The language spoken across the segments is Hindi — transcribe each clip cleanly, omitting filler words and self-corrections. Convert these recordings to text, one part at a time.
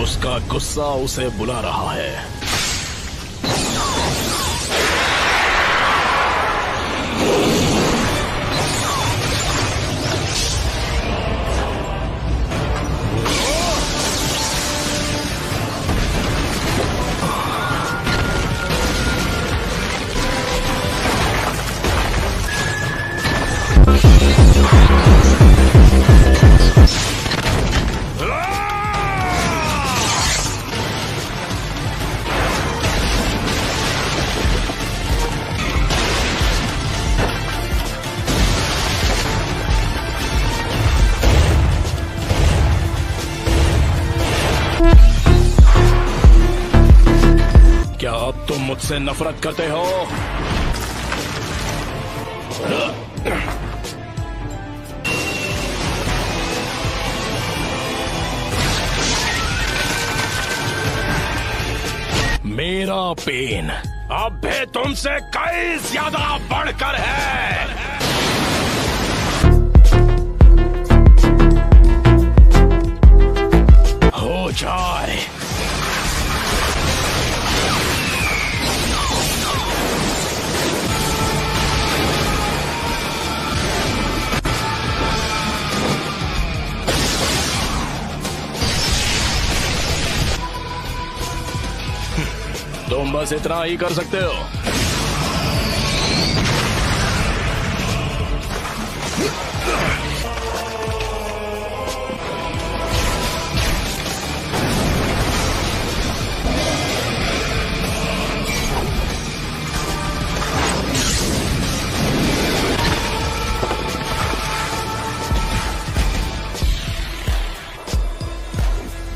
उसका गुस्सा उसे बुला रहा है। क्या अब तुम मुझसे नफरत करते हो? मेरा पेन अब भी तुमसे कई ज्यादा बढ़कर है। हो जाए। तुम बस इतना ही कर सकते हो।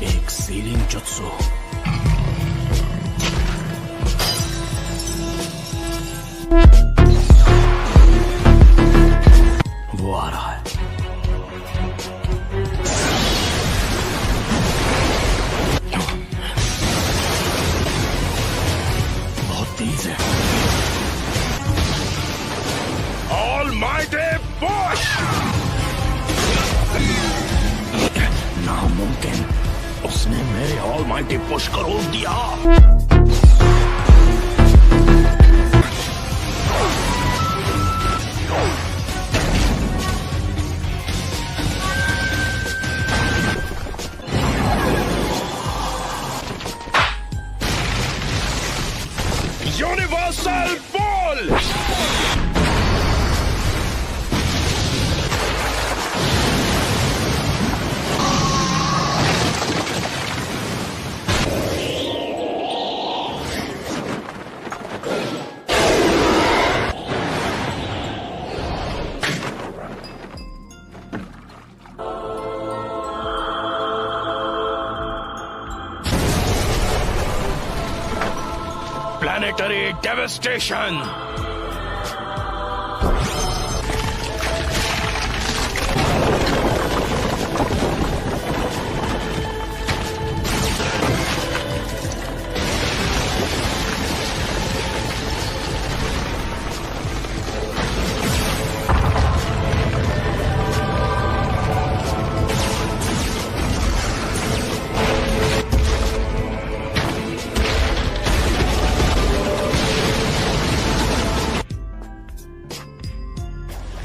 एक सीलिंग जुत्सु। वो आ रहा है। बहुत तेज है। Almighty push. नामुमकिन, उसने मेरे ऑलमाइटी पुश को रोक दिया। Universal ball. Planetary devastation.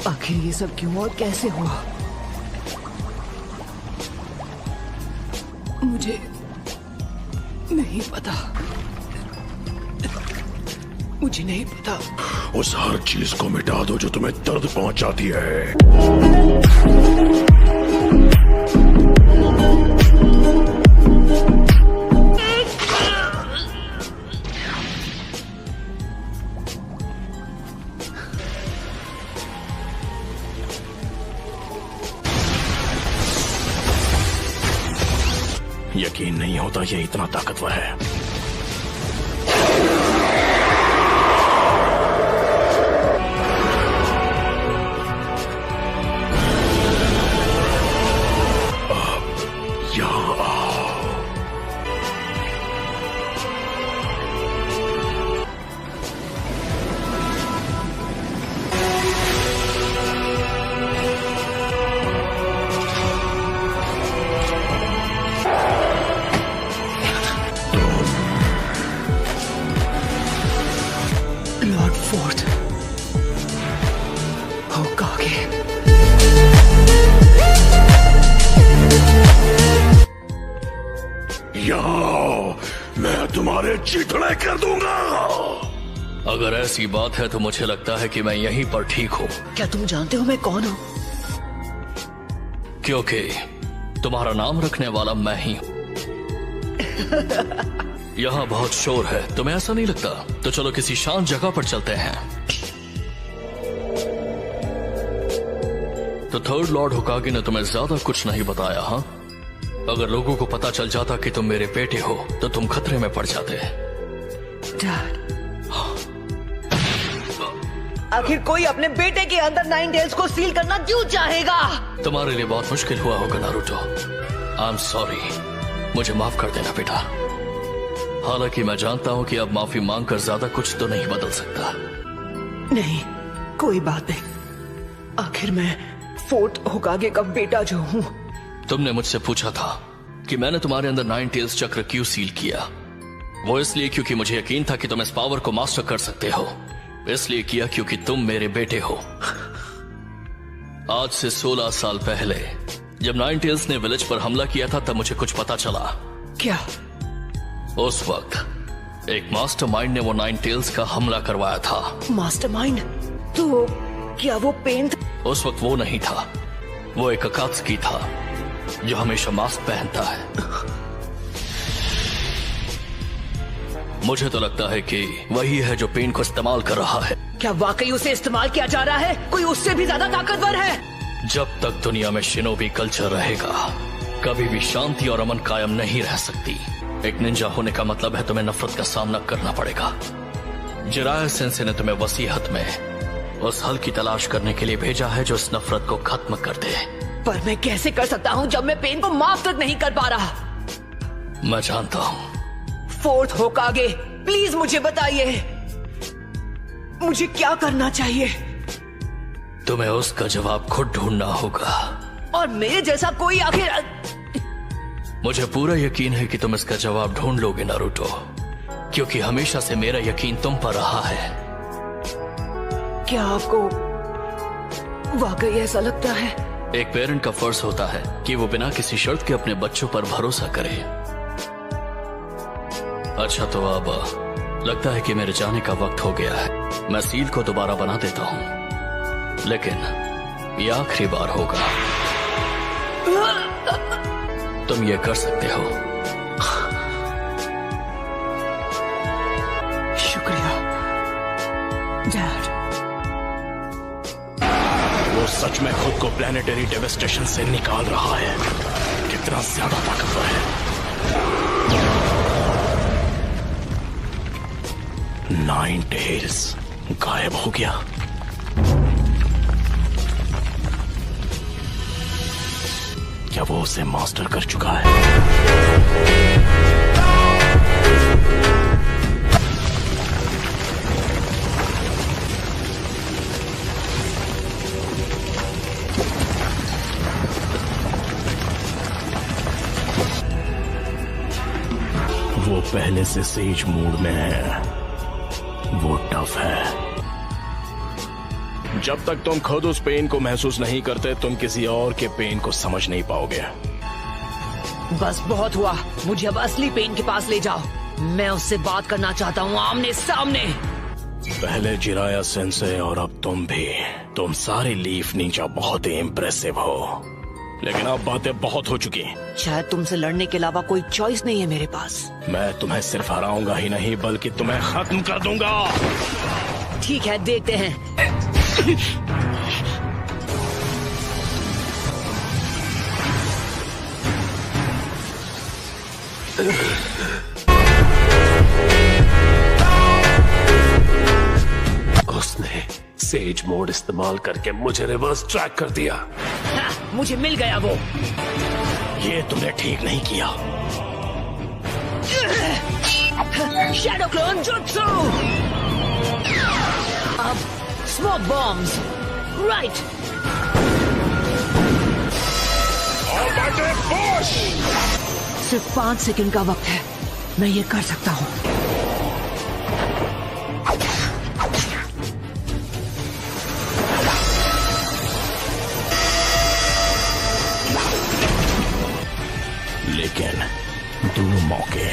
आखिर ये सब क्यों और कैसे हुआ? मुझे नहीं पता। मुझे नहीं पता। उस हर चीज को मिटा दो जो तुम्हें दर्द पहुंचाती है। यकीन नहीं होता ये इतना ताकतवर है। यहाँ आओ। होकागे। मैं तुम्हारे चिथड़े कर दूंगा। अगर ऐसी बात है तो मुझे लगता है कि मैं यहीं पर ठीक हूँ, क्या तुम जानते हो मैं कौन हूँ? क्योंकि तुम्हारा नाम रखने वाला मैं ही हूँ। यहाँ बहुत शोर है, तुम्हें ऐसा नहीं लगता? तो चलो किसी शांत जगह पर चलते हैं। तो थर्ड लॉर्ड होकागे ने तुम्हें ज्यादा कुछ नहीं बताया, हाँ? अगर लोगों को पता चल जाता कि तुम मेरे बेटे हो तो तुम खतरे में पड़ जाते। डैड, आखिर कोई अपने बेटे के अंदर नाइन टेल्स को सील करना क्यों चाहेगा? तुम्हारे लिए बहुत मुश्किल हुआ होगा नारुतो। आई एम सॉरी, मुझे माफ कर देना बेटा। हालांकि मैं जानता हूँ कि अब माफी मांगकर ज्यादा कुछ तो नहीं बदल सकता। नहीं, कोई बात नहीं। आखिर मैं फोर्थ होकागे का बेटा जो हूँ। तुमने मुझसे पूछा था कि मैंने तुम्हारे अंदर नाइन टेल्स चक्र क्यों सील किया। वो इसलिए क्योंकि मुझे यकीन था कि तुम इस पावर को मास्टर कर सकते हो। इसलिए किया क्योंकि तुम मेरे बेटे हो। आज से 16 साल पहले जब नाइन टेल्स ने विलेज पर हमला किया था तब मुझे कुछ पता चला। क्या? उस वक्त एक मास्टरमाइंड ने वो नाइन टेल्स का हमला करवाया था। मास्टरमाइंड? तो क्या वो पेन था? उस वक्त वो नहीं था, वो एक अकात्सुकी था जो हमेशा मास्क पहनता है। मुझे तो लगता है कि वही है जो पेन को इस्तेमाल कर रहा है। क्या वाकई उसे इस्तेमाल किया जा रहा है? कोई उससे भी ज्यादा ताकतवर है? जब तक दुनिया में शिनोबी कल्चर रहेगा कभी भी शांति और अमन कायम नहीं रह सकती। एक निंजा होने का मतलब है तुम्हें नफरत का सामना करना पड़ेगा। जिराया सेंसे ने तुम्हें वसीयत में उस हल की तलाश करने के लिए भेजा है जो इस नफरत को खत्म कर दे। पर मैं कैसे कर सकता हूँ जब मैं पेन को माफ तक नहीं कर पा रहा? मैं जानता हूँ। फोर्थ होकागे, प्लीज मुझे बताइए, मुझे क्या करना चाहिए? तुम्हें उसका जवाब खुद ढूंढना होगा। और मेरे जैसा कोई आखिर? मुझे पूरा यकीन है कि तुम इसका जवाब ढूंढ लोगे नारुतो, क्योंकि हमेशा से मेरा यकीन तुम पर रहा है। क्या आपको वाकई ऐसा लगता है? एक पेरेंट का फर्ज होता है कि वो बिना किसी शर्त के अपने बच्चों पर भरोसा करे। अच्छा, तो अब लगता है कि मेरे जाने का वक्त हो गया है। मैं सील को दोबारा बना देता हूँ, लेकिन ये आखिरी बार होगा। तुम ये कर सकते हो। शुक्रिया डैड। वो सच में खुद को प्लेनेटरी डेवास्टेशन से निकाल रहा है। कितना ज्यादा ताकतवर है। नाइन टेल्स गायब हो गया। क्या वो उसे मास्टर कर चुका है? वो पहले से सेज मूड में है। वो टफ है। जब तक तुम खुद उस पेन को महसूस नहीं करते तुम किसी और के पेन को समझ नहीं पाओगे। बस बहुत हुआ, मुझे अब असली पेन के पास ले जाओ। मैं उससे बात करना चाहता हूँ आमने सामने। पहले जिराया सेंसे और अब तुम भी। तुम सारे लीफ नींजा बहुत ही इम्प्रेसिव हो, लेकिन अब बातें बहुत हो चुकी। शायद तुमसे लड़ने के अलावा कोई चॉइस नहीं है मेरे पास। मैं तुम्हें सिर्फ हराऊंगा ही नहीं बल्कि तुम्हें खत्म कर दूंगा। ठीक है, देखते हैं। उसने सेज मोड इस्तेमाल करके मुझे रिवर्स ट्रैक कर दिया। हाँ, मुझे मिल गया वो। ये तुमने ठीक नहीं किया। Shadow clone jutsu. अब स्मोक बॉम्ब्स। राइट। सिर्फ 5 सेकंड का वक्त है, मैं ये कर सकता हूँ। मौके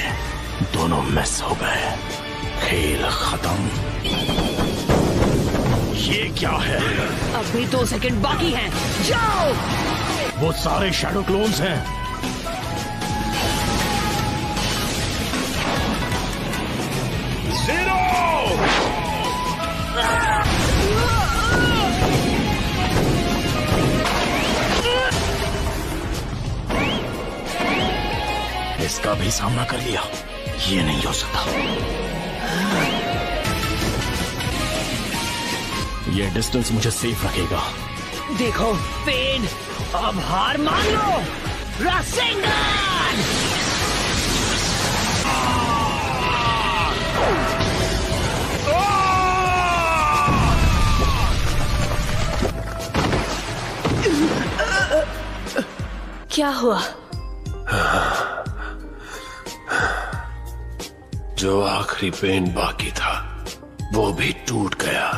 दोनों मिस हो गए। खेल खत्म। ये क्या है? अभी 2 सेकंड बाकी हैं। जाओ। वो सारे शैडो क्लोन्स हैं। ज़ीरो! इसका भी सामना कर लिया। ये नहीं हो सकता। ये डिस्टेंस मुझे सेफ रखेगा। देखो पेन, अब हार मान लो। रासेंगन! क्या हुआ? जो आखिरी पेन बाकी था वो भी टूट गया।